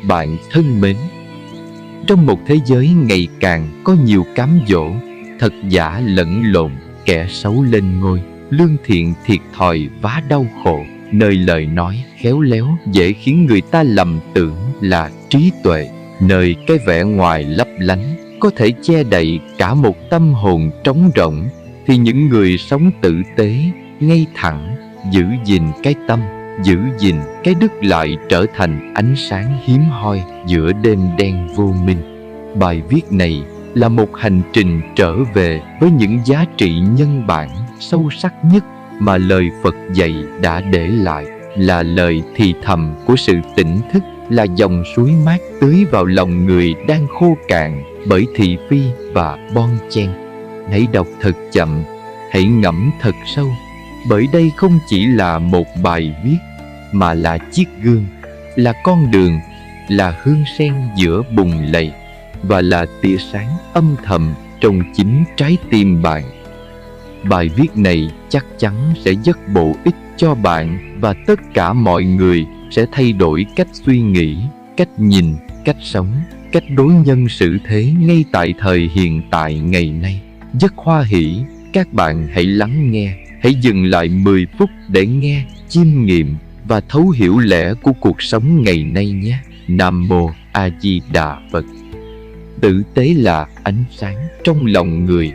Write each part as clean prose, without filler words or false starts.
Bạn thân mến, trong một thế giới ngày càng có nhiều cám dỗ, thật giả lẫn lộn, kẻ xấu lên ngôi, lương thiện thiệt thòi vá đau khổ, nơi lời nói khéo léo dễ khiến người ta lầm tưởng là trí tuệ, nơi cái vẻ ngoài lấp lánh có thể che đậy cả một tâm hồn trống rỗng, thì những người sống tử tế, ngay thẳng, giữ gìn cái tâm, giữ gìn cái đức lại trở thành ánh sáng hiếm hoi giữa đêm đen vô minh. Bài viết này là một hành trình trở về với những giá trị nhân bản sâu sắc nhất mà lời Phật dạy đã để lại, là lời thì thầm của sự tỉnh thức, là dòng suối mát tưới vào lòng người đang khô cạn bởi thị phi và bon chen. Hãy đọc thật chậm, hãy ngẫm thật sâu, bởi đây không chỉ là một bài viết, mà là chiếc gương, là con đường, là hương sen giữa bùn lầy, và là tia sáng âm thầm trong chính trái tim bạn. Bài viết này chắc chắn sẽ rất bổ ích cho bạn, và tất cả mọi người sẽ thay đổi cách suy nghĩ, cách nhìn, cách sống, cách đối nhân xử thế ngay tại thời hiện tại ngày nay. Rất hoan hỷ các bạn hãy lắng nghe, hãy dừng lại 10 phút để nghe, chiêm nghiệm và thấu hiểu lẽ của cuộc sống ngày nay nhé. Nam Mô A Di Đà Phật. Tử tế là ánh sáng trong lòng người.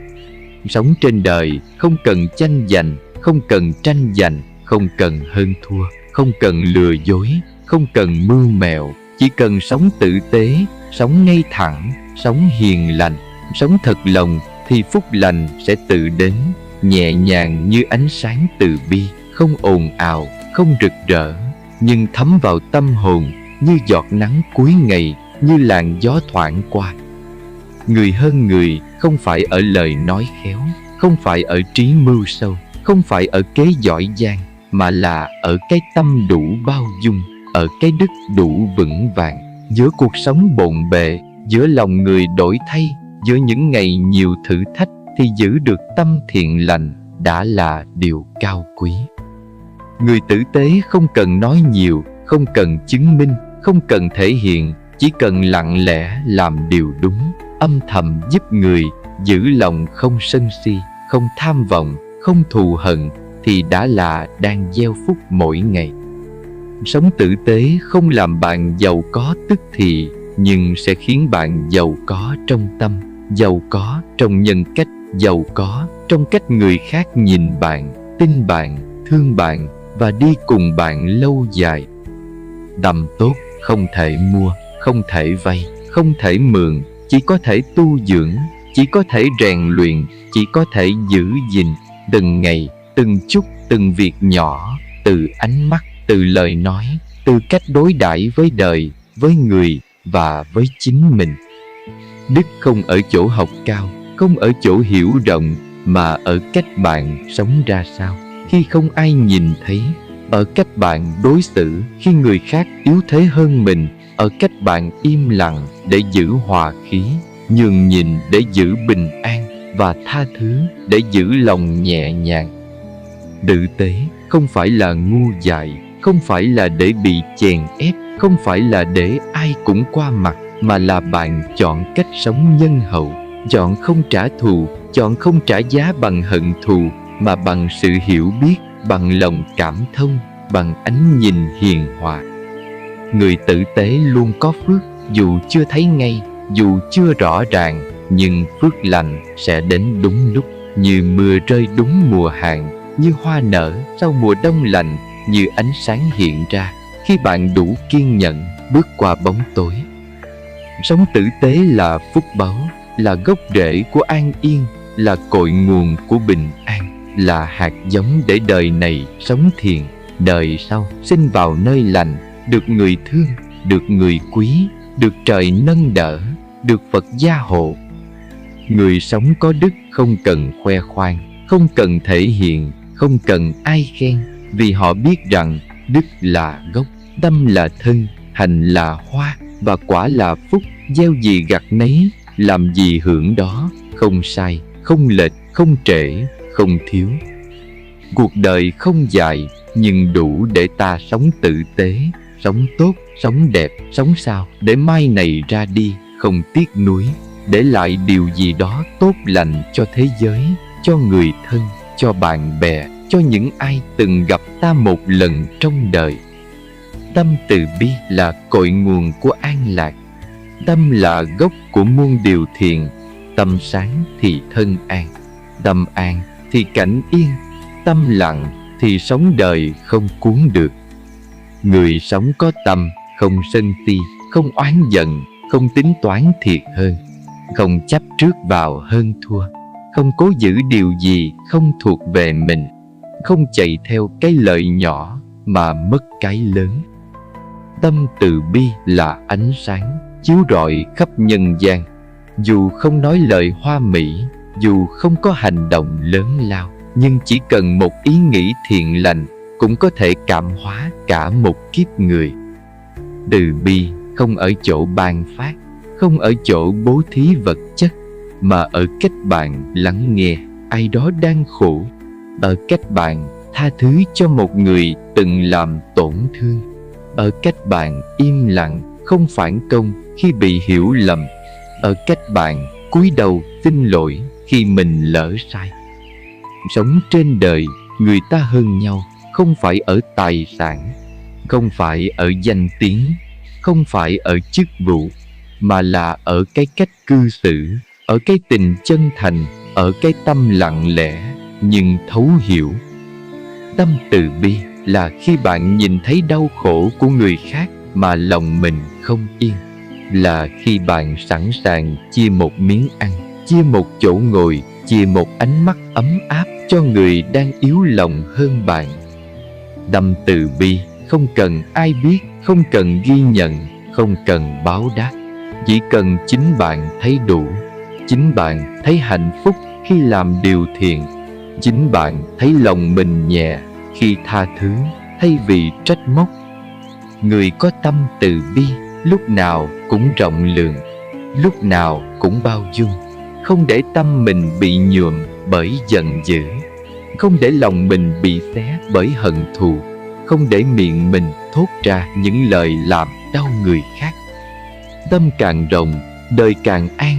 Sống trên đời không cần tranh giành, không cần tranh giành, không cần hơn thua, không cần lừa dối, không cần mưu mẹo, chỉ cần sống tử tế, sống ngay thẳng, sống hiền lành, sống thật lòng, thì phúc lành sẽ tự đến, nhẹ nhàng như ánh sáng từ bi, không ồn ào, không rực rỡ, nhưng thấm vào tâm hồn như giọt nắng cuối ngày, như làn gió thoảng qua. Người hơn người không phải ở lời nói khéo, không phải ở trí mưu sâu, không phải ở kế giỏi giang, mà là ở cái tâm đủ bao dung, ở cái đức đủ vững vàng. Giữa cuộc sống bộn bề, giữa lòng người đổi thay, giữa những ngày nhiều thử thách, thì giữ được tâm thiện lành đã là điều cao quý. Người tử tế không cần nói nhiều, không cần chứng minh, không cần thể hiện, chỉ cần lặng lẽ làm điều đúng, âm thầm giúp người, giữ lòng không sân si, không tham vọng, không thù hận, thì đã là đang gieo phúc mỗi ngày. Sống tử tế không làm bạn giàu có tức thì, nhưng sẽ khiến bạn giàu có trong tâm, giàu có trong nhân cách, giàu có trong cách người khác nhìn bạn, tin bạn, thương bạn và đi cùng bạn lâu dài. Tâm tốt không thể mua, không thể vay, không thể mượn, chỉ có thể tu dưỡng, chỉ có thể rèn luyện, chỉ có thể giữ gìn từng ngày, từng chút, từng việc nhỏ, từ ánh mắt, từ lời nói, từ cách đối đãi với đời, với người và với chính mình. Đức không ở chỗ học cao, không ở chỗ hiểu rộng, mà ở cách bạn sống ra sao khi không ai nhìn thấy, ở cách bạn đối xử khi người khác yếu thế hơn mình, ở cách bạn im lặng để giữ hòa khí, nhường nhịn để giữ bình an, và tha thứ để giữ lòng nhẹ nhàng. Tử tế không phải là ngu dại, không phải là để bị chèn ép, không phải là để ai cũng qua mặt, mà là bạn chọn cách sống nhân hậu, chọn không trả thù, chọn không trả giá bằng hận thù, mà bằng sự hiểu biết, bằng lòng cảm thông, bằng ánh nhìn hiền hòa. Người tử tế luôn có phước, dù chưa thấy ngay, dù chưa rõ ràng, nhưng phước lành sẽ đến đúng lúc, như mưa rơi đúng mùa hạn, như hoa nở sau mùa đông lạnh, như ánh sáng hiện ra khi bạn đủ kiên nhẫn bước qua bóng tối. Sống tử tế là phúc báu, là gốc rễ của an yên, là cội nguồn của bình an, là hạt giống để đời này sống thiền, đời sau sinh vào nơi lành, được người thương, được người quý, được trời nâng đỡ, được Phật gia hộ. Người sống có đức không cần khoe khoang, không cần thể hiện, không cần ai khen, vì họ biết rằng đức là gốc, tâm là thân, hành là hoa, và quả là phúc. Gieo gì gặt nấy, làm gì hưởng đó, không sai, không lệch, không trễ, không thiếu. Cuộc đời không dài, nhưng đủ để ta sống tử tế, sống tốt, sống đẹp, sống sao để mai này ra đi không tiếc nuối, để lại điều gì đó tốt lành cho thế giới, cho người thân, cho bạn bè, cho những ai từng gặp ta một lần trong đời. Tâm từ bi là cội nguồn của an lạc. Tâm là gốc của muôn điều thiện. Tâm sáng thì thân an, tâm an thì cảnh yên, tâm lặng thì sống đời không cuốn được. Người sống có tâm, không sân si, không oán giận, không tính toán thiệt hơn, không chấp trước vào hơn thua, không cố giữ điều gì không thuộc về mình, không chạy theo cái lợi nhỏ mà mất cái lớn. Tâm từ bi là ánh sáng chiếu rọi khắp nhân gian. Dù không nói lời hoa mỹ, dù không có hành động lớn lao, nhưng chỉ cần một ý nghĩ thiện lành cũng có thể cảm hóa cả một kiếp người. Từ bi không ở chỗ ban phát, không ở chỗ bố thí vật chất, mà ở cách bạn lắng nghe ai đó đang khổ, ở cách bạn tha thứ cho một người từng làm tổn thương, ở cách bạn im lặng không phản công khi bị hiểu lầm, ở cách bạn cúi đầu xin lỗi khi mình lỡ sai. Sống trên đời, người ta hơn nhau không phải ở tài sản, không phải ở danh tiếng, không phải ở chức vụ, mà là ở cái cách cư xử, ở cái tình chân thành, ở cái tâm lặng lẽ nhưng thấu hiểu. Tâm từ bi là khi bạn nhìn thấy đau khổ của người khác mà lòng mình không yên, là khi bạn sẵn sàng chia một miếng ăn, chia một chỗ ngồi, chia một ánh mắt ấm áp cho người đang yếu lòng hơn bạn. Tâm từ bi không cần ai biết, không cần ghi nhận, không cần báo đáp, chỉ cần chính bạn thấy đủ, chính bạn thấy hạnh phúc khi làm điều thiện, chính bạn thấy lòng mình nhẹ khi tha thứ thay vì trách móc. Người có tâm từ bi lúc nào cũng rộng lượng, lúc nào cũng bao dung, không để tâm mình bị nhuộm bởi giận dữ, không để lòng mình bị xé bởi hận thù, không để miệng mình thốt ra những lời làm đau người khác. Tâm càng rộng, đời càng an.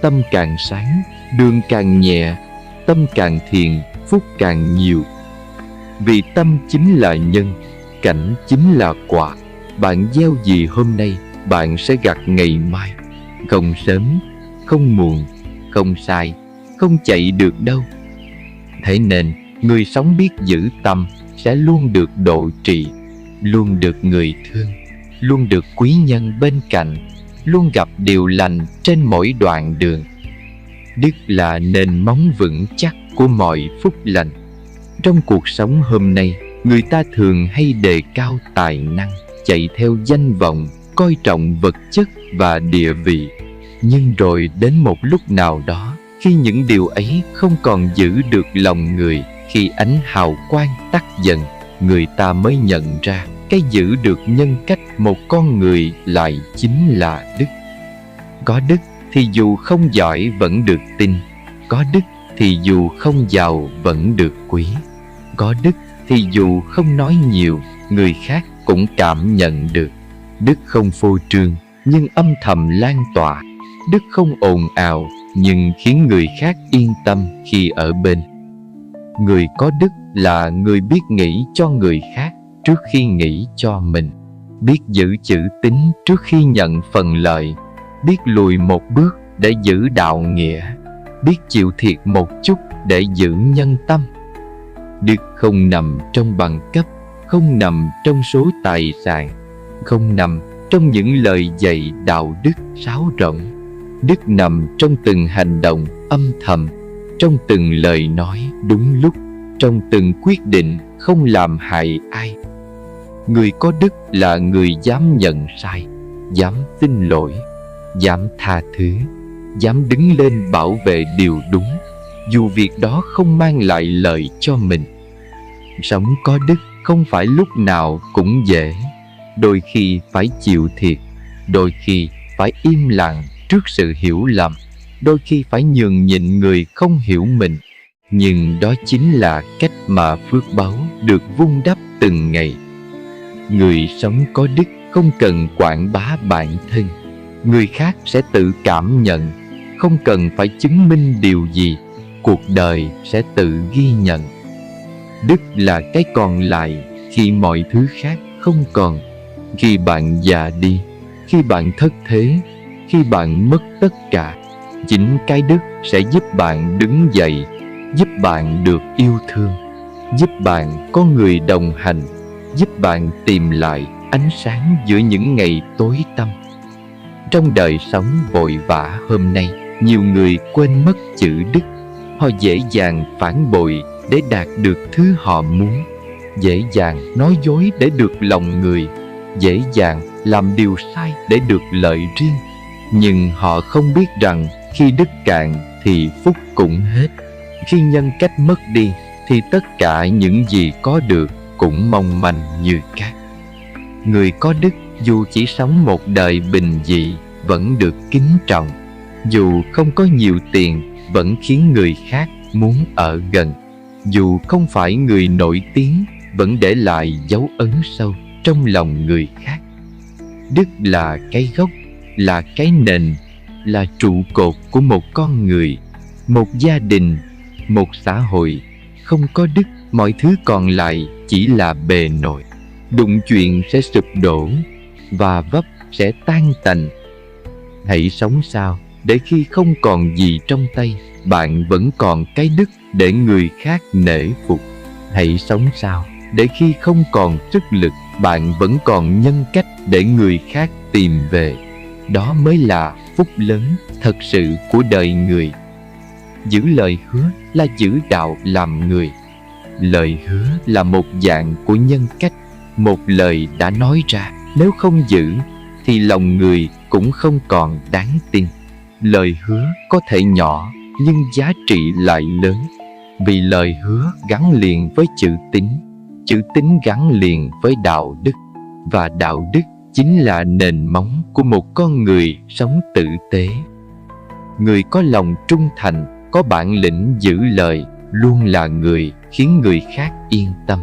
Tâm càng sáng, đường càng nhẹ. Tâm càng thiện, phúc càng nhiều. Vì tâm chính là nhân, cảnh chính là quả. Bạn gieo gì hôm nay, bạn sẽ gặt ngày mai. Không sớm, không muộn, không sai, không chạy được đâu. Thế nên, người sống biết giữ tâm sẽ luôn được độ trị, luôn được người thương, luôn được quý nhân bên cạnh, luôn gặp điều lành trên mỗi đoạn đường. Đức là nền móng vững chắc của mọi phúc lành. Trong cuộc sống hôm nay, người ta thường hay đề cao tài năng, chạy theo danh vọng, coi trọng vật chất và địa vị. Nhưng rồi đến một lúc nào đó, khi những điều ấy không còn giữ được lòng người, khi ánh hào quang tắt dần, người ta mới nhận ra cái giữ được nhân cách một con người lại chính là đức. Có đức thì dù không giỏi vẫn được tin, có đức thì dù không giàu vẫn được quý, có đức thì dù không nói nhiều, người khác cũng cảm nhận được. Đức không phô trương nhưng âm thầm lan tỏa, đức không ồn ào nhưng khiến người khác yên tâm khi ở bên. Người có đức là người biết nghĩ cho người khác trước khi nghĩ cho mình, biết giữ chữ tín trước khi nhận phần lợi, biết lùi một bước để giữ đạo nghĩa, biết chịu thiệt một chút để giữ nhân tâm. Đức không nằm trong bằng cấp, không nằm trong số tài sản, không nằm trong những lời dạy đạo đức sáo rỗng. Đức nằm trong từng hành động âm thầm, trong từng lời nói đúng lúc, trong từng quyết định không làm hại ai. Người có đức là người dám nhận sai, dám xin lỗi, dám tha thứ, dám đứng lên bảo vệ điều đúng, dù việc đó không mang lại lợi cho mình. Sống có đức không phải lúc nào cũng dễ. Đôi khi phải chịu thiệt, đôi khi phải im lặng trước sự hiểu lầm, đôi khi phải nhường nhịn người không hiểu mình. Nhưng đó chính là cách mà phước báu được vun đắp từng ngày. Người sống có đức không cần quảng bá bản thân. Người khác sẽ tự cảm nhận, không cần phải chứng minh điều gì. Cuộc đời sẽ tự ghi nhận. Đức là cái còn lại khi mọi thứ khác không còn. Khi bạn già đi, khi bạn thất thế, khi bạn mất tất cả, chính cái đức sẽ giúp bạn đứng dậy, giúp bạn được yêu thương, giúp bạn có người đồng hành, giúp bạn tìm lại ánh sáng giữa những ngày tối tăm. Trong đời sống vội vã hôm nay, nhiều người quên mất chữ đức. Họ dễ dàng phản bội để đạt được thứ họ muốn, dễ dàng nói dối để được lòng người, dễ dàng làm điều sai để được lợi riêng. Nhưng họ không biết rằng khi đức cạn thì phúc cũng hết. Khi nhân cách mất đi thì tất cả những gì có được cũng mong manh như cát. Người có đức dù chỉ sống một đời bình dị vẫn được kính trọng. Dù không có nhiều tiền vẫn khiến người khác muốn ở gần. Dù không phải người nổi tiếng vẫn để lại dấu ấn sâu trong lòng người khác. Đức là cái gốc, là cái nền, là trụ cột của một con người, một gia đình, một xã hội. Không có đức, mọi thứ còn lại chỉ là bề nổi. Đụng chuyện sẽ sụp đổ, và vấp sẽ tan tành. Hãy sống sao để khi không còn gì trong tay, bạn vẫn còn cái đức để người khác nể phục. Hãy sống sao để khi không còn sức lực, bạn vẫn còn nhân cách để người khác tìm về. Đó mới là phúc lớn thật sự của đời người. Giữ lời hứa là giữ đạo làm người. Lời hứa là một dạng của nhân cách. Một lời đã nói ra, nếu không giữ thì lòng người cũng không còn đáng tin. Lời hứa có thể nhỏ nhưng giá trị lại lớn, vì lời hứa gắn liền với chữ tín, chữ tín gắn liền với đạo đức, và đạo đức chính là nền móng của một con người sống tử tế. Người có lòng trung thành, có bản lĩnh giữ lời, luôn là người khiến người khác yên tâm.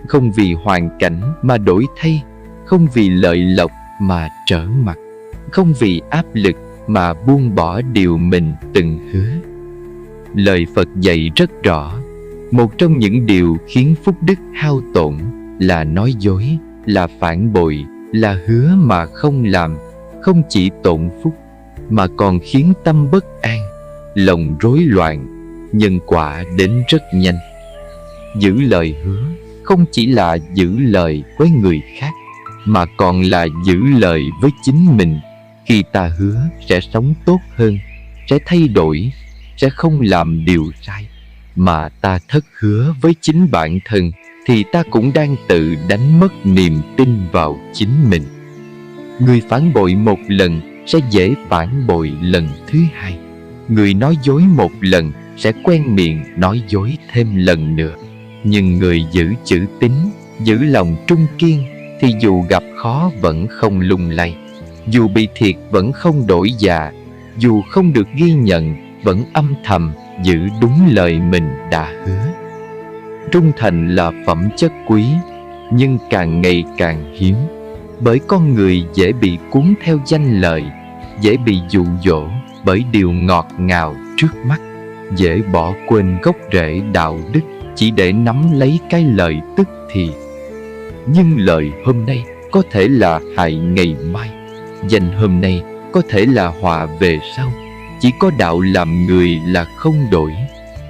Không vì hoàn cảnh mà đổi thay, không vì lợi lộc mà trở mặt, không vì áp lực mà buông bỏ điều mình từng hứa. Lời Phật dạy rất rõ, một trong những điều khiến phúc đức hao tổn là nói dối, là phản bội, là hứa mà không làm. Không chỉ tổn phúc mà còn khiến tâm bất an, lòng rối loạn, nhân quả đến rất nhanh. Giữ lời hứa không chỉ là giữ lời với người khác, mà còn là giữ lời với chính mình. Khi ta hứa sẽ sống tốt hơn, sẽ thay đổi, sẽ không làm điều sai, mà ta thất hứa với chính bản thân, thì ta cũng đang tự đánh mất niềm tin vào chính mình. Người phản bội một lần sẽ dễ phản bội lần thứ hai. Người nói dối một lần sẽ quen miệng nói dối thêm lần nữa. Nhưng người giữ chữ tín, giữ lòng trung kiên, thì dù gặp khó vẫn không lung lay, dù bị thiệt vẫn không đổi dạ, dù không được ghi nhận vẫn âm thầm giữ đúng lời mình đã hứa. Trung thành là phẩm chất quý, nhưng càng ngày càng hiếm, bởi con người dễ bị cuốn theo danh lợi, dễ bị dụ dỗ bởi điều ngọt ngào trước mắt, dễ bỏ quên gốc rễ đạo đức chỉ để nắm lấy cái lợi tức thì. Nhưng lời hôm nay có thể là hại ngày mai, danh hôm nay có thể là họa về sau. Chỉ có đạo làm người là không đổi,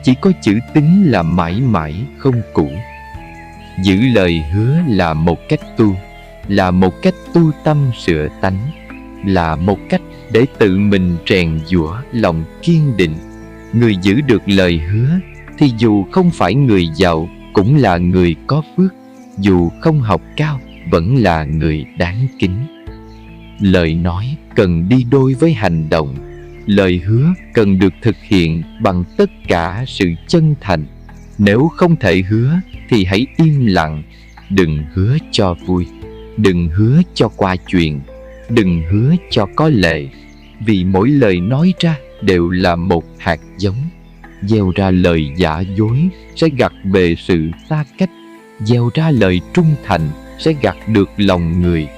chỉ có chữ tín là mãi mãi không cũ. Giữ lời hứa là một cách tu, là một cách tu tâm sửa tánh, là một cách để tự mình rèn giũa lòng kiên định. Người giữ được lời hứa thì dù không phải người giàu cũng là người có phước, dù không học cao vẫn là người đáng kính. Lời nói cần đi đôi với hành động. Lời hứa cần được thực hiện bằng tất cả sự chân thành. Nếu không thể hứa thì hãy im lặng. Đừng hứa cho vui, đừng hứa cho qua chuyện, đừng hứa cho có lệ. Vì mỗi lời nói ra đều là một hạt giống. Gieo ra lời giả dối sẽ gặt về sự xa cách, gieo ra lời trung thành sẽ gặt được lòng người.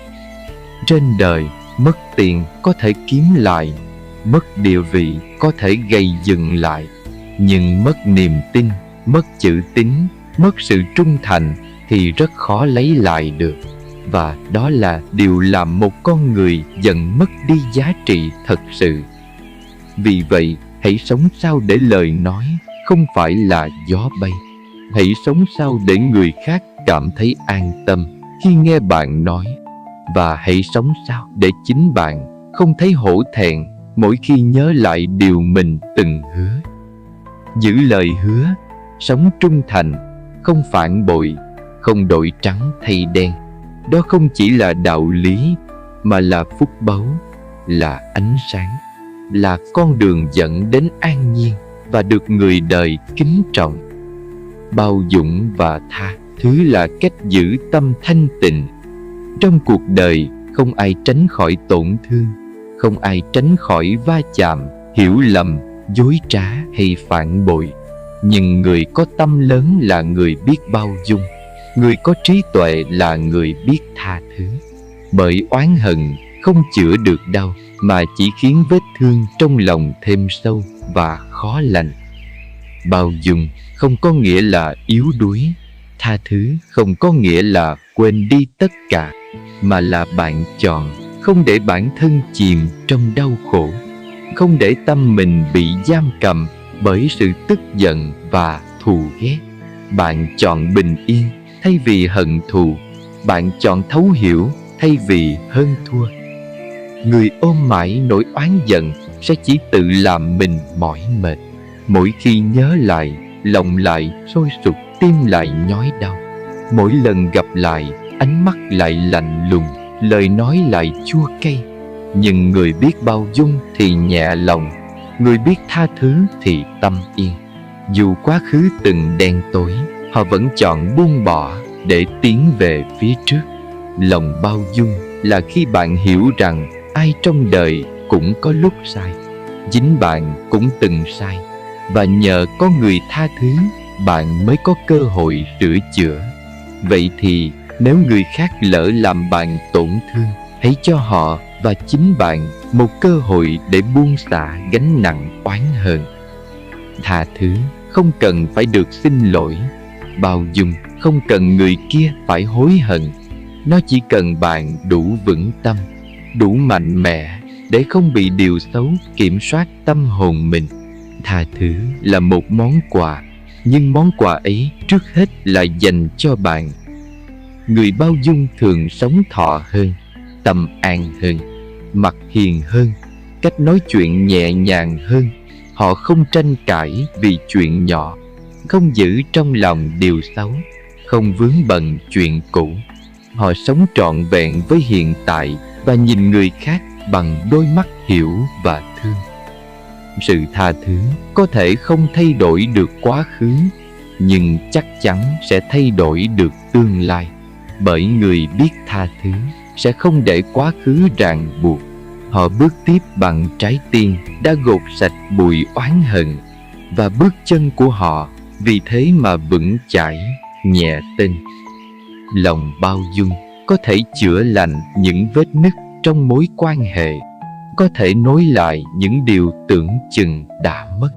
Trên đời, mất tiền có thể kiếm lại, mất địa vị có thể gây dựng lại, nhưng mất niềm tin, mất chữ tín, mất sự trung thành thì rất khó lấy lại được. Và đó là điều làm một con người dần mất đi giá trị thật sự. Vì vậy, hãy sống sao để lời nói không phải là gió bay. Hãy sống sao để người khác cảm thấy an tâm khi nghe bạn nói. Và hãy sống sao để chính bạn không thấy hổ thẹn mỗi khi nhớ lại điều mình từng hứa. Giữ lời hứa, sống trung thành, không phản bội, không đổi trắng thay đen. Đó không chỉ là đạo lý, mà là phúc báu, là ánh sáng, là con đường dẫn đến an nhiên và được người đời kính trọng. Bao dung và tha thứ là cách giữ tâm thanh tịnh. Trong cuộc đời, không ai tránh khỏi tổn thương, không ai tránh khỏi va chạm, hiểu lầm, dối trá hay phản bội. Nhưng người có tâm lớn là người biết bao dung. Người có trí tuệ là người biết tha thứ. Bởi oán hận không chữa được đau, mà chỉ khiến vết thương trong lòng thêm sâu và khó lành. Bao dung không có nghĩa là yếu đuối. Tha thứ không có nghĩa là quên đi tất cả, mà là bạn chọn không để bản thân chìm trong đau khổ, không để tâm mình bị giam cầm bởi sự tức giận và thù ghét. Bạn chọn bình yên thay vì hận thù. Bạn chọn thấu hiểu thay vì hơn thua. Người ôm mãi nỗi oán giận sẽ chỉ tự làm mình mỏi mệt. Mỗi khi nhớ lại, lòng lại sôi sục, tim lại nhói đau. Mỗi lần gặp lại, ánh mắt lại lạnh lùng, lời nói lại chua cay. Nhưng người biết bao dung thì nhẹ lòng, người biết tha thứ thì tâm yên. Dù quá khứ từng đen tối, họ vẫn chọn buông bỏ để tiến về phía trước. Lòng bao dung là khi bạn hiểu rằng ai trong đời cũng có lúc sai, chính bạn cũng từng sai, và nhờ có người tha thứ, bạn mới có cơ hội sửa chữa. Vậy thì nếu người khác lỡ làm bạn tổn thương, hãy cho họ và chính bạn một cơ hội để buông xả gánh nặng oán hờn. Tha thứ không cần phải được xin lỗi. Bao dung không cần người kia phải hối hận. Nó chỉ cần bạn đủ vững tâm, đủ mạnh mẽ để không bị điều xấu kiểm soát tâm hồn mình. Tha thứ là một món quà, nhưng món quà ấy trước hết là dành cho bạn. Người bao dung thường sống thọ hơn, tâm an hơn, mặt hiền hơn, cách nói chuyện nhẹ nhàng hơn. Họ không tranh cãi vì chuyện nhỏ, không giữ trong lòng điều xấu, không vướng bận chuyện cũ. Họ sống trọn vẹn với hiện tại và nhìn người khác bằng đôi mắt hiểu và thương. Sự tha thứ có thể không thay đổi được quá khứ, nhưng chắc chắn sẽ thay đổi được tương lai. Bởi người biết tha thứ sẽ không để quá khứ ràng buộc. Họ bước tiếp bằng trái tim đã gột sạch bụi oán hận, và bước chân của họ vì thế mà vững chãi, nhẹ tênh. Lòng bao dung có thể chữa lành những vết nứt trong mối quan hệ, có thể nối lại những điều tưởng chừng đã mất,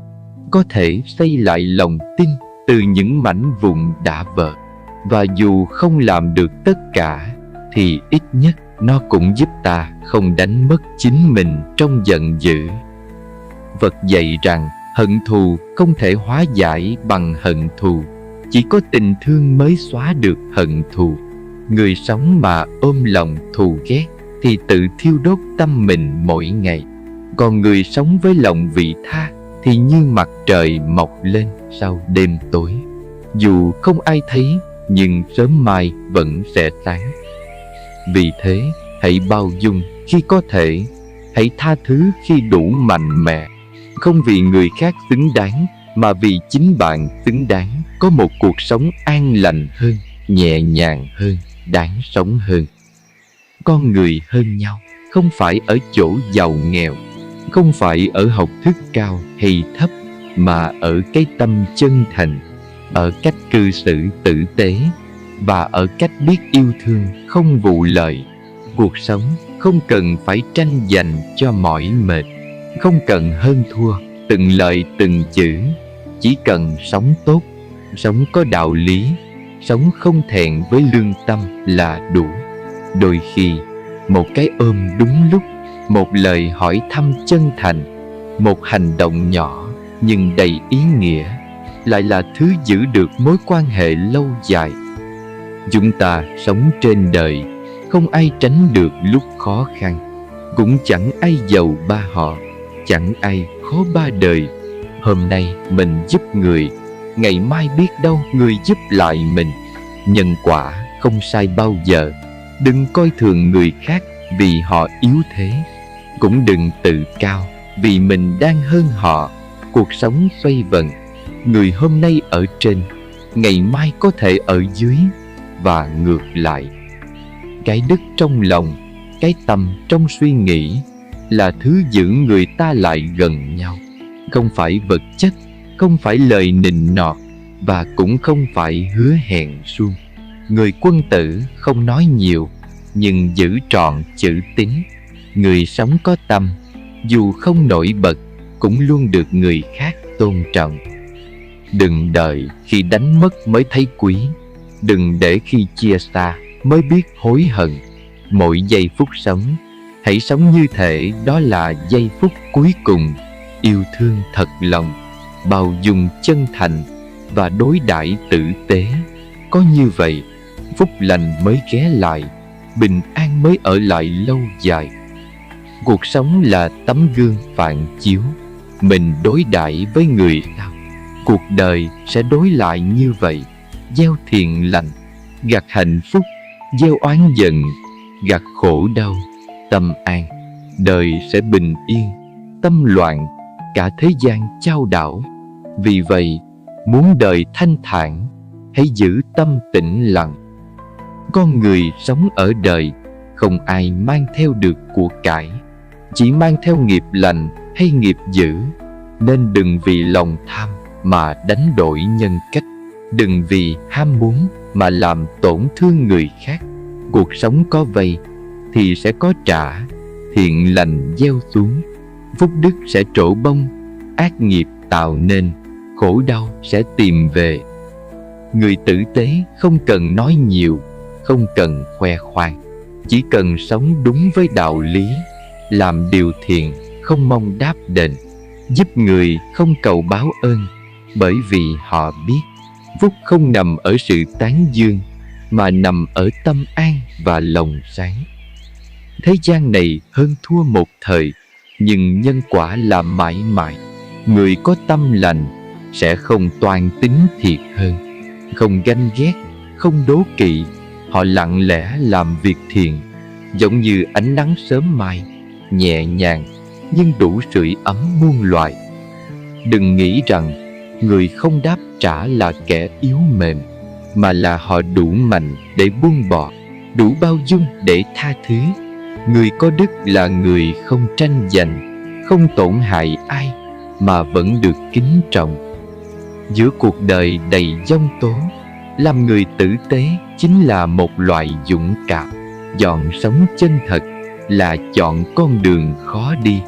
có thể xây lại lòng tin từ những mảnh vụn đã vỡ. Và dù không làm được tất cả, thì ít nhất nó cũng giúp ta không đánh mất chính mình trong giận dữ. Phật dạy rằng hận thù không thể hóa giải bằng hận thù, chỉ có tình thương mới xóa được hận thù. Người sống mà ôm lòng thù ghét thì tự thiêu đốt tâm mình mỗi ngày. Còn người sống với lòng vị tha thì như mặt trời mọc lên sau đêm tối. Dù không ai thấy, nhưng sớm mai vẫn sẽ sáng. Vì thế, hãy bao dung khi có thể, hãy tha thứ khi đủ mạnh mẽ. Không vì người khác xứng đáng, mà vì chính bạn xứng đáng có một cuộc sống an lành hơn, nhẹ nhàng hơn, đáng sống hơn. Con người hơn nhau không phải ở chỗ giàu nghèo, không phải ở học thức cao hay thấp, mà ở cái tâm chân thành, ở cách cư xử tử tế, và ở cách biết yêu thương không vụ lợi. Cuộc sống không cần phải tranh giành cho mỏi mệt, không cần hơn thua từng lời từng chữ, chỉ cần sống tốt, sống có đạo lý, sống không thẹn với lương tâm là đủ. Đôi khi một cái ôm đúng lúc, một lời hỏi thăm chân thành, một hành động nhỏ nhưng đầy ý nghĩa lại là thứ giữ được mối quan hệ lâu dài. Chúng ta sống trên đời, không ai tránh được lúc khó khăn, cũng chẳng ai giàu ba họ, chẳng ai khó ba đời. Hôm nay mình giúp người, ngày mai biết đâu người giúp lại mình. Nhân quả không sai bao giờ. Đừng coi thường người khác vì họ yếu thế, cũng đừng tự cao vì mình đang hơn họ. Cuộc sống xoay vần, người hôm nay ở trên, ngày mai có thể ở dưới, và ngược lại. Cái đức trong lòng, cái tâm trong suy nghĩ là thứ giữ người ta lại gần nhau. Không phải vật chất, không phải lời nịnh nọt, và cũng không phải hứa hẹn suông. Người quân tử không nói nhiều, nhưng giữ trọn chữ tín. Người sống có tâm, dù không nổi bật, cũng luôn được người khác tôn trọng. Đừng đợi khi đánh mất mới thấy quý, đừng để khi chia xa mới biết hối hận. Mỗi giây phút sống, hãy sống như thể đó là giây phút cuối cùng. Yêu thương thật lòng, bao dung chân thành và đối đãi tử tế. Có như vậy, phúc lành mới ghé lại, bình an mới ở lại lâu dài. Cuộc sống là tấm gương phản chiếu, mình đối đãi với người sao, cuộc đời sẽ đối lại như vậy. Gieo thiện lành, gặt hạnh phúc; gieo oán giận, gặt khổ đau. Tâm an, đời sẽ bình yên; tâm loạn, cả thế gian chao đảo. Vì vậy, muốn đời thanh thản, hãy giữ tâm tĩnh lặng. Con người sống ở đời, không ai mang theo được của cải, chỉ mang theo nghiệp lành hay nghiệp dữ. Nên đừng vì lòng tham mà đánh đổi nhân cách, đừng vì ham muốn mà làm tổn thương người khác. Cuộc sống có vay thì sẽ có trả, thiện lành gieo xuống, phúc đức sẽ trổ bông, ác nghiệp tạo nên, khổ đau sẽ tìm về. Người tử tế không cần nói nhiều, không cần khoe khoang, chỉ cần sống đúng với đạo lý, làm điều thiện không mong đáp đền, giúp người không cầu báo ơn, bởi vì họ biết phúc không nằm ở sự tán dương, mà nằm ở tâm an và lòng sáng. Thế gian này hơn thua một thời, nhưng nhân quả là mãi mãi. Người có tâm lành sẽ không toan tính thiệt hơn, không ganh ghét, không đố kỵ. Họ lặng lẽ làm việc thiện, giống như ánh nắng sớm mai, nhẹ nhàng nhưng đủ sưởi ấm muôn loài. Đừng nghĩ rằng người không đáp trả là kẻ yếu mềm, mà là họ đủ mạnh để buông bỏ, đủ bao dung để tha thứ. Người có đức là người không tranh giành, không tổn hại ai, mà vẫn được kính trọng. Giữa cuộc đời đầy giông tố, làm người tử tế chính là một loại dũng cảm. Chọn sống chân thật là chọn con đường khó đi,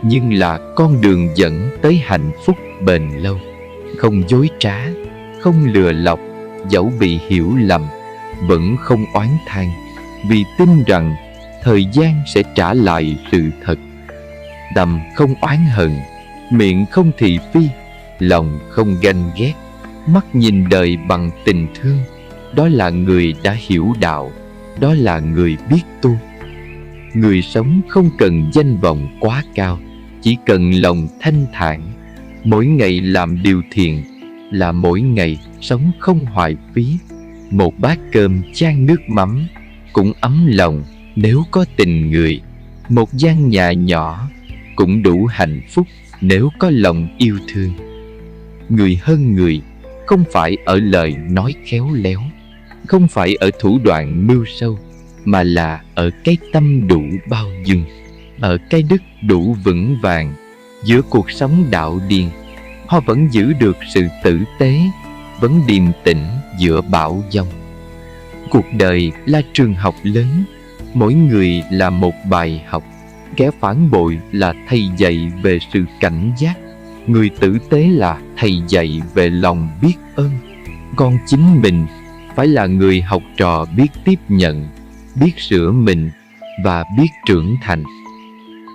nhưng là con đường dẫn tới hạnh phúc bền lâu. Không dối trá, không lừa lọc, dẫu bị hiểu lầm, vẫn không oán than, vì tin rằng thời gian sẽ trả lại sự thật. Tâm không oán hận, miệng không thị phi, lòng không ganh ghét, mắt nhìn đời bằng tình thương. Đó là người đã hiểu đạo, đó là người biết tu. Người sống không cần danh vọng quá cao, chỉ cần lòng thanh thản. Mỗi ngày làm điều thiện là mỗi ngày sống không hoài phí. Một bát cơm chan nước mắm cũng ấm lòng nếu có tình người. Một gian nhà nhỏ cũng đủ hạnh phúc nếu có lòng yêu thương. Người hơn người không phải ở lời nói khéo léo, không phải ở thủ đoạn mưu sâu, mà là ở cái tâm đủ bao dung, ở cái đức đủ vững vàng. Giữa cuộc sống đạo điên, họ vẫn giữ được sự tử tế, vẫn điềm tĩnh giữa bão giông. Cuộc đời là trường học lớn, mỗi người là một bài học. Kẻ phản bội là thầy dạy về sự cảnh giác, người tử tế là thầy dạy về lòng biết ơn. Còn chính mình phải là người học trò biết tiếp nhận, biết sửa mình và biết trưởng thành.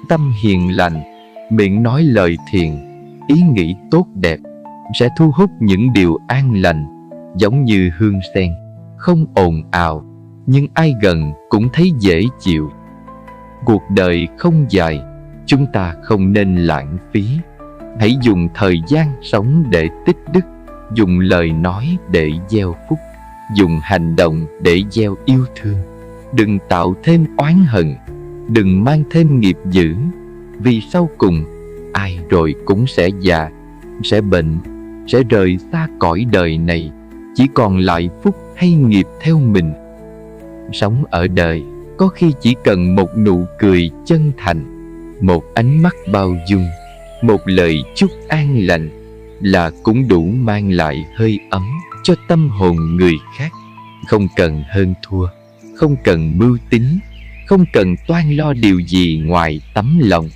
Tâm hiền lành, miệng nói lời thiện, ý nghĩ tốt đẹp sẽ thu hút những điều an lành, giống như hương sen, không ồn ào, nhưng ai gần cũng thấy dễ chịu. Cuộc đời không dài, chúng ta không nên lãng phí. Hãy dùng thời gian sống để tích đức, dùng lời nói để gieo phúc, dùng hành động để gieo yêu thương. Đừng tạo thêm oán hận, đừng mang thêm nghiệp dữ, vì sau cùng ai rồi cũng sẽ già, sẽ bệnh, sẽ rời xa cõi đời này, chỉ còn lại phúc hay nghiệp theo mình. Sống ở đời có khi chỉ cần một nụ cười chân thành, một ánh mắt bao dung, một lời chúc an lành là cũng đủ mang lại hơi ấm cho tâm hồn người khác. Không cần hơn thua, không cần mưu tính, không cần toan lo điều gì ngoài tấm lòng.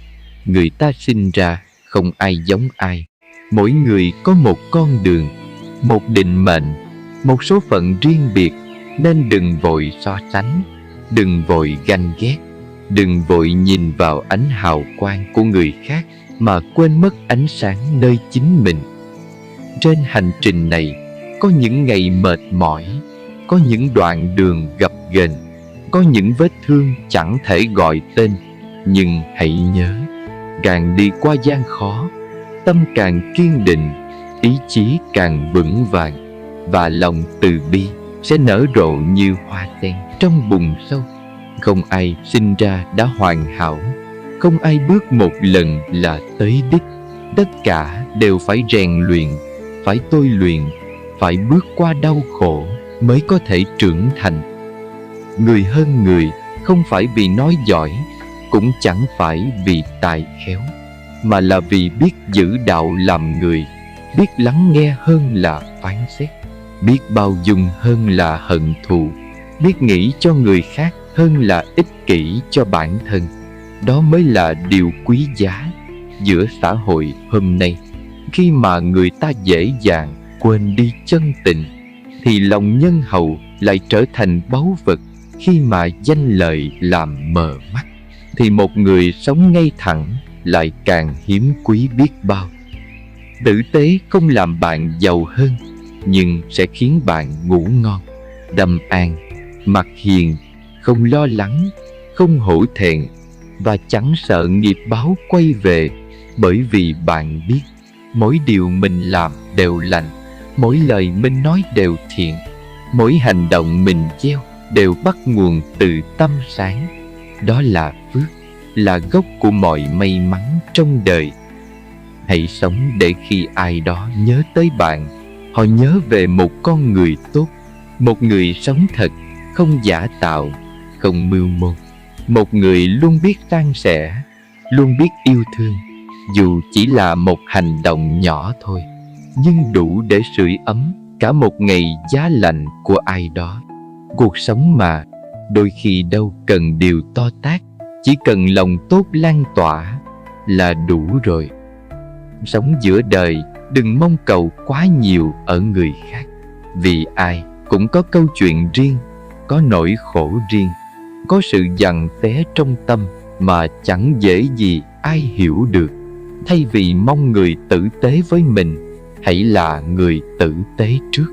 Người ta sinh ra không ai giống ai, mỗi người có một con đường, một định mệnh, một số phận riêng biệt, nên đừng vội so sánh, đừng vội ganh ghét, đừng vội nhìn vào ánh hào quang của người khác mà quên mất ánh sáng nơi chính mình. Trên hành trình này có những ngày mệt mỏi, có những đoạn đường gập ghềnh, có những vết thương chẳng thể gọi tên. Nhưng hãy nhớ, càng đi qua gian khó, tâm càng kiên định, ý chí càng vững vàng, và lòng từ bi sẽ nở rộ như hoa sen trong bùn sâu. Không ai sinh ra đã hoàn hảo, không ai bước một lần là tới đích. Tất cả đều phải rèn luyện, phải tôi luyện, phải bước qua đau khổ mới có thể trưởng thành. Người hơn người không phải vì nói giỏi, cũng chẳng phải vì tài khéo, mà là vì biết giữ đạo làm người, biết lắng nghe hơn là phán xét, biết bao dung hơn là hận thù, biết nghĩ cho người khác hơn là ích kỷ cho bản thân. Đó mới là điều quý giá giữa xã hội hôm nay. Khi mà người ta dễ dàng quên đi chân tình, thì lòng nhân hậu lại trở thành báu vật. Khi mà danh lợi làm mờ mắt, thì một người sống ngay thẳng lại càng hiếm quý biết bao. Tử tế không làm bạn giàu hơn, nhưng sẽ khiến bạn ngủ ngon, đầm an, mặt hiền, không lo lắng, không hổ thẹn, và chẳng sợ nghiệp báo quay về. Bởi vì bạn biết, mỗi điều mình làm đều lành, mỗi lời mình nói đều thiện, mỗi hành động mình gieo đều bắt nguồn từ tâm sáng. Đó là phước, là gốc của mọi may mắn trong đời. Hãy sống để khi ai đó nhớ tới bạn, họ nhớ về một con người tốt, một người sống thật, không giả tạo, không mưu mô, một người luôn biết san sẻ, luôn biết yêu thương. Dù chỉ là một hành động nhỏ thôi, nhưng đủ để sưởi ấm cả một ngày giá lạnh của ai đó. Cuộc sống mà, đôi khi đâu cần điều to tát, chỉ cần lòng tốt lan tỏa là đủ rồi. Sống giữa đời, đừng mong cầu quá nhiều ở người khác, vì ai cũng có câu chuyện riêng, có nỗi khổ riêng, có sự giằng xé trong tâm mà chẳng dễ gì ai hiểu được. Thay vì mong người tử tế với mình, hãy là người tử tế trước.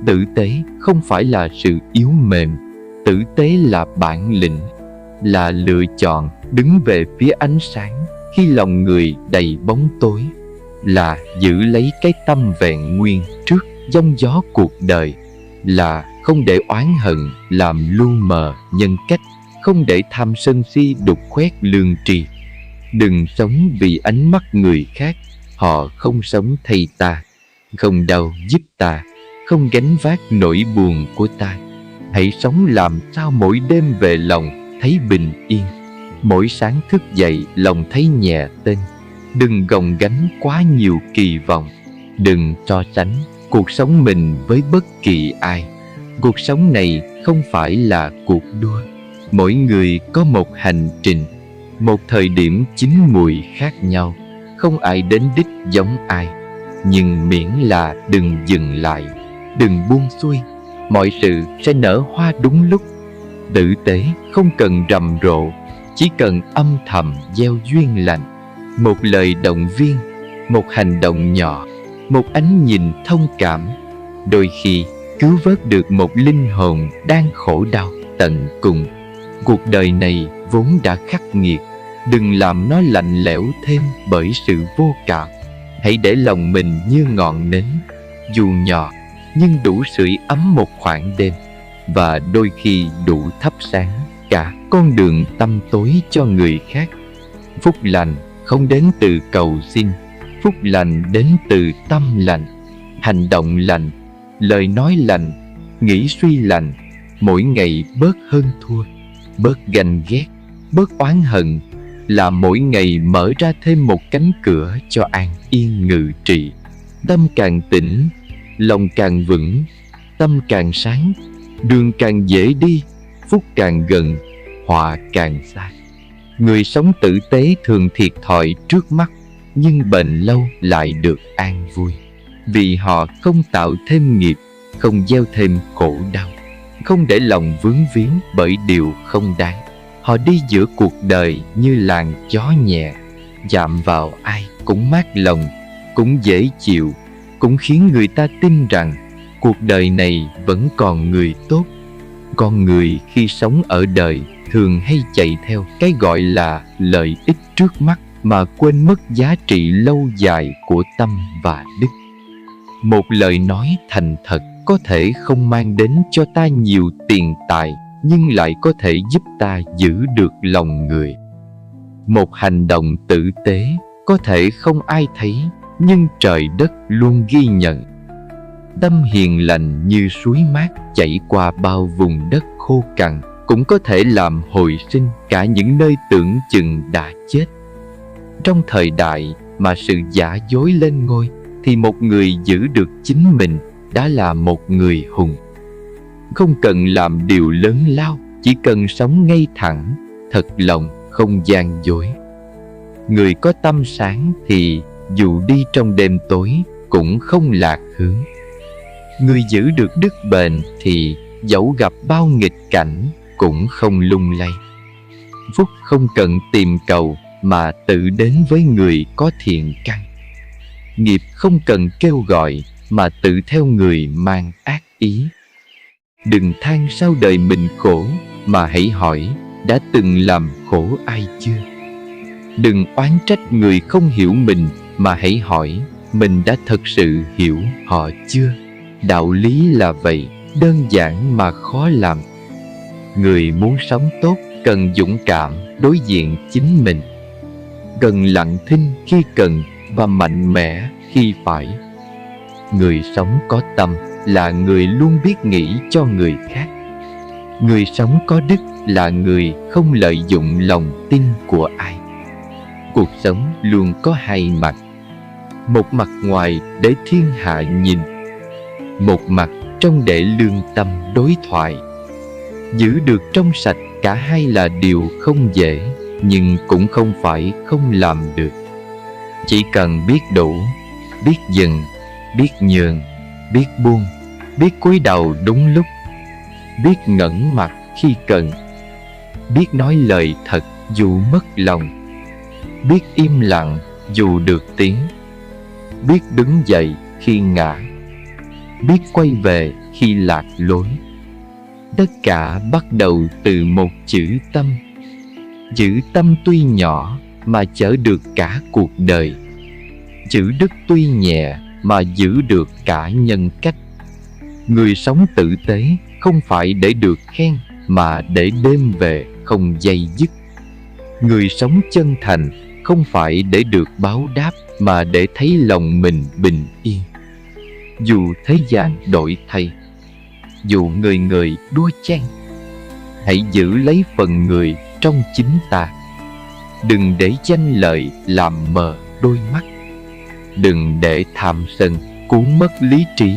Tử tế không phải là sự yếu mềm, tử tế là bản lĩnh, là lựa chọn đứng về phía ánh sáng khi lòng người đầy bóng tối, là giữ lấy cái tâm vẹn nguyên trước giông gió cuộc đời, là không để oán hận làm lu mờ nhân cách, không để tham sân si đục khoét lương tri. Đừng sống vì ánh mắt người khác, họ không sống thay ta, không đau giúp ta, không gánh vác nỗi buồn của ta. Hãy sống làm sao mỗi đêm về lòng thấy bình yên, mỗi sáng thức dậy lòng thấy nhẹ tênh. Đừng gồng gánh quá nhiều kỳ vọng, đừng so sánh cuộc sống mình với bất kỳ ai. Cuộc sống này không phải là cuộc đua. Mỗi người có một hành trình, một thời điểm chín mùi khác nhau. Không ai đến đích giống ai, nhưng miễn là đừng dừng lại, đừng buông xuôi, mọi sự sẽ nở hoa đúng lúc. Tử tế không cần rầm rộ, chỉ cần âm thầm gieo duyên lành. Một lời động viên, một hành động nhỏ, một ánh nhìn thông cảm, đôi khi cứu vớt được một linh hồn đang khổ đau tận cùng. Cuộc đời này vốn đã khắc nghiệt, đừng làm nó lạnh lẽo thêm bởi sự vô cảm. Hãy để lòng mình như ngọn nến, dù nhỏ nhưng đủ sưởi ấm một khoảng đêm, và đôi khi đủ thắp sáng cả con đường tăm tối cho người khác. Phúc lành không đến từ cầu xin, phúc lành đến từ tâm lành. Hành động lành, lời nói lành, nghĩ suy lành, mỗi ngày bớt hơn thua, bớt ganh ghét, bớt oán hận, là mỗi ngày mở ra thêm một cánh cửa cho an yên ngự trị. Tâm càng tĩnh, lòng càng vững, tâm càng sáng, đường càng dễ đi, phúc càng gần, họa càng xa. Người sống tử tế thường thiệt thòi trước mắt, nhưng bền lâu lại được an vui, vì họ không tạo thêm nghiệp, không gieo thêm khổ đau, không để lòng vướng víu bởi điều không đáng. Họ đi giữa cuộc đời như làn gió nhẹ, chạm vào ai cũng mát lòng, cũng dễ chịu, cũng khiến người ta tin rằng cuộc đời này vẫn còn người tốt. Con người khi sống ở đời thường hay chạy theo cái gọi là lợi ích trước mắt, mà quên mất giá trị lâu dài của tâm và đức. Một lời nói thành thật có thể không mang đến cho ta nhiều tiền tài, nhưng lại có thể giúp ta giữ được lòng người. Một hành động tử tế có thể không ai thấy, nhưng trời đất luôn ghi nhận. Tâm hiền lành như suối mát chảy qua bao vùng đất khô cằn, cũng có thể làm hồi sinh cả những nơi tưởng chừng đã chết. Trong thời đại mà sự giả dối lên ngôi, thì một người giữ được chính mình đã là một người hùng. Không cần làm điều lớn lao, chỉ cần sống ngay thẳng, thật lòng, không gian dối. Người có tâm sáng thì dù đi trong đêm tối cũng không lạc hướng. Người giữ được đức bền thì dẫu gặp bao nghịch cảnh cũng không lung lay. Phúc không cần tìm cầu mà tự đến với người có thiện căn. Nghiệp không cần kêu gọi mà tự theo người mang ác ý. Đừng than sao đời mình khổ, mà hãy hỏi đã từng làm khổ ai chưa. Đừng oán trách người không hiểu mình, mà hãy hỏi mình đã thật sự hiểu họ chưa. Đạo lý là vậy, đơn giản mà khó làm. Người muốn sống tốt cần dũng cảm đối diện chính mình, cần lặng thinh khi cần và mạnh mẽ khi phải. Người sống có tâm là người luôn biết nghĩ cho người khác. Người sống có đức là người không lợi dụng lòng tin của ai. Cuộc sống luôn có hai mặt, một mặt ngoài để thiên hạ nhìn, một mặt trong để lương tâm đối thoại. Giữ được trong sạch cả hai là điều không dễ, nhưng cũng không phải không làm được. Chỉ cần biết đủ, biết dừng, biết nhường, biết buông, biết cúi đầu đúng lúc, biết ngẩng mặt khi cần, biết nói lời thật dù mất lòng, biết im lặng dù được tiếng, biết đứng dậy khi ngã, biết quay về khi lạc lối. Tất cả bắt đầu từ một chữ tâm. Chữ tâm tuy nhỏ mà chở được cả cuộc đời. Chữ đức tuy nhẹ mà giữ được cả nhân cách. Người sống tử tế không phải để được khen, mà để đêm về không dây dứt. Người sống chân thành không phải để được báo đáp, mà để thấy lòng mình bình yên. Dù thế gian đổi thay, dù người người đua chen, hãy giữ lấy phần người trong chính ta. Đừng để danh lợi làm mờ đôi mắt. Đừng để tham sân cuốn mất lý trí.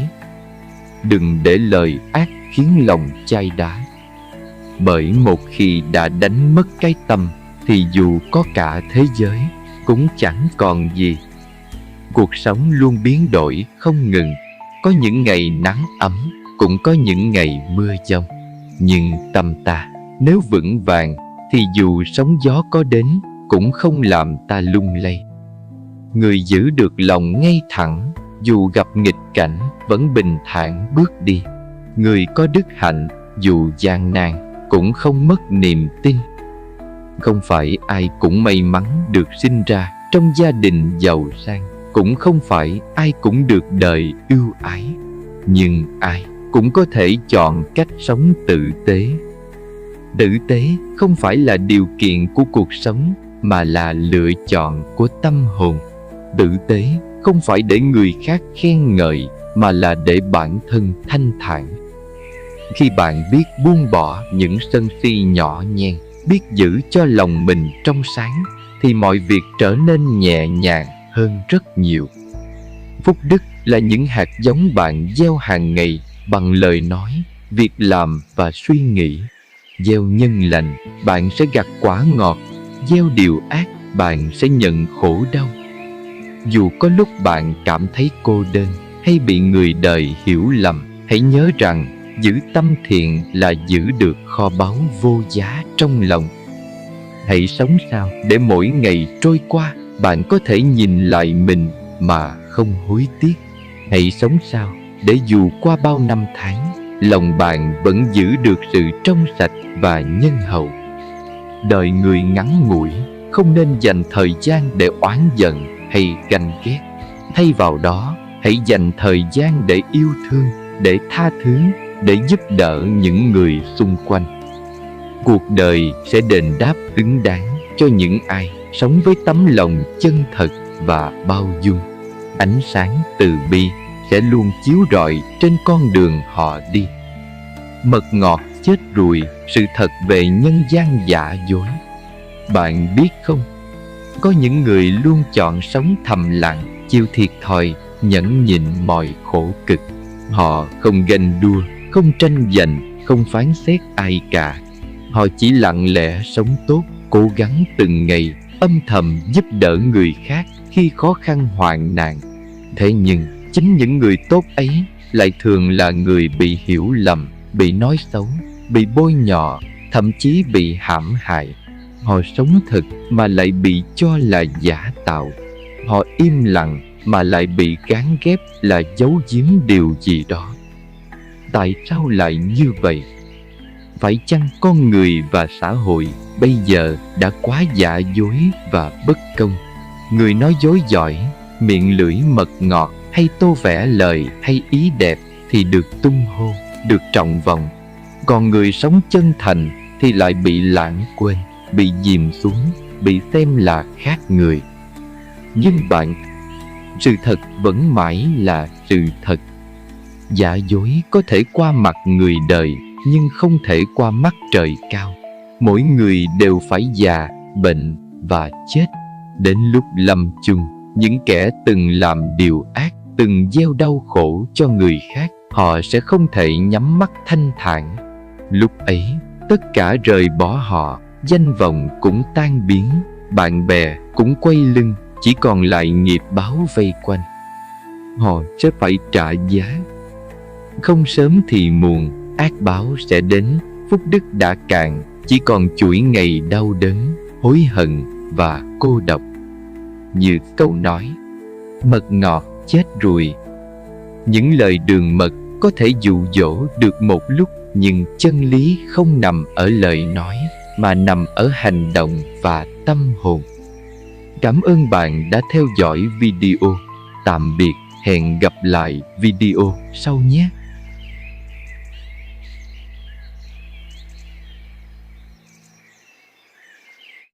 Đừng để lời ác khiến lòng chai đá. Bởi một khi đã đánh mất cái tâm thì dù có cả thế giới cũng chẳng còn gì. Cuộc sống luôn biến đổi không ngừng. Có những ngày nắng ấm, cũng có những ngày mưa giông. Nhưng tâm ta nếu vững vàng thì dù sóng gió có đến cũng không làm ta lung lay. Người giữ được lòng ngay thẳng, dù gặp nghịch cảnh vẫn bình thản bước đi. Người có đức hạnh, dù gian nan cũng không mất niềm tin. Không phải ai cũng may mắn được sinh ra trong gia đình giàu sang, cũng không phải ai cũng được đời ưu ái. Nhưng ai cũng có thể chọn cách sống tử tế. Tử tế không phải là điều kiện của cuộc sống, mà là lựa chọn của tâm hồn. Tử tế không phải để người khác khen ngợi, mà là để bản thân thanh thản. Khi bạn biết buông bỏ những sân si nhỏ nhen, biết giữ cho lòng mình trong sáng, thì mọi việc trở nên nhẹ nhàng hơn rất nhiều. Phúc đức là những hạt giống bạn gieo hàng ngày bằng lời nói, việc làm và suy nghĩ. Gieo nhân lành, bạn sẽ gặt quả ngọt. Gieo điều ác, bạn sẽ nhận khổ đau. Dù có lúc bạn cảm thấy cô đơn hay bị người đời hiểu lầm, hãy nhớ rằng giữ tâm thiện là giữ được kho báu vô giá trong lòng. Hãy sống sao để mỗi ngày trôi qua bạn có thể nhìn lại mình mà không hối tiếc. Hãy sống sao để dù qua bao năm tháng, lòng bạn vẫn giữ được sự trong sạch và nhân hậu. Đời người ngắn ngủi, không nên dành thời gian để oán giận hay ganh ghét. Thay vào đó, hãy dành thời gian để yêu thương, để tha thứ, để giúp đỡ những người xung quanh. Cuộc đời sẽ đền đáp xứng đáng cho những ai sống với tấm lòng chân thật và bao dung. Ánh sáng từ bi sẽ luôn chiếu rọi trên con đường họ đi. Mật ngọt chết ruồi, sự thật về nhân gian giả dối. Bạn biết không, có những người luôn chọn sống thầm lặng, chịu thiệt thòi, nhẫn nhịn mọi khổ cực. Họ không ganh đua, không tranh giành, không phán xét ai cả. Họ chỉ lặng lẽ sống tốt, cố gắng từng ngày, âm thầm giúp đỡ người khác khi khó khăn hoạn nạn. Thế nhưng chính những người tốt ấy lại thường là người bị hiểu lầm, bị nói xấu, bị bôi nhọ, thậm chí bị hãm hại. Họ sống thật mà lại bị cho là giả tạo. Họ im lặng mà lại bị gán ghép là giấu giếm điều gì đó. Tại sao lại như vậy? Phải chăng con người và xã hội bây giờ đã quá giả dối và bất công? Người nói dối giỏi, miệng lưỡi mật ngọt hay tô vẽ lời hay ý đẹp thì được tung hô, được trọng vọng. Còn người sống chân thành thì lại bị lãng quên, bị dìm xuống, bị xem là khác người. Nhưng bạn, sự thật vẫn mãi là sự thật. Giả dối có thể qua mặt người đời, nhưng không thể qua mắt trời cao. Mỗi người đều phải già, bệnh và chết. Đến lúc lâm chung, những kẻ từng làm điều ác, từng gieo đau khổ cho người khác, họ sẽ không thể nhắm mắt thanh thản. Lúc ấy, tất cả rời bỏ họ, danh vọng cũng tan biến, bạn bè cũng quay lưng, chỉ còn lại nghiệp báo vây quanh. Họ sẽ phải trả giá. Không sớm thì muộn, ác báo sẽ đến. Phúc đức đã cạn, chỉ còn chuỗi ngày đau đớn, hối hận và cô độc. Như câu nói, mật ngọt chết ruồi. Những lời đường mật có thể dụ dỗ được một lúc, nhưng chân lý không nằm ở lời nói, mà nằm ở hành động và tâm hồn. Cảm ơn bạn đã theo dõi video. Tạm biệt, hẹn gặp lại video sau nhé.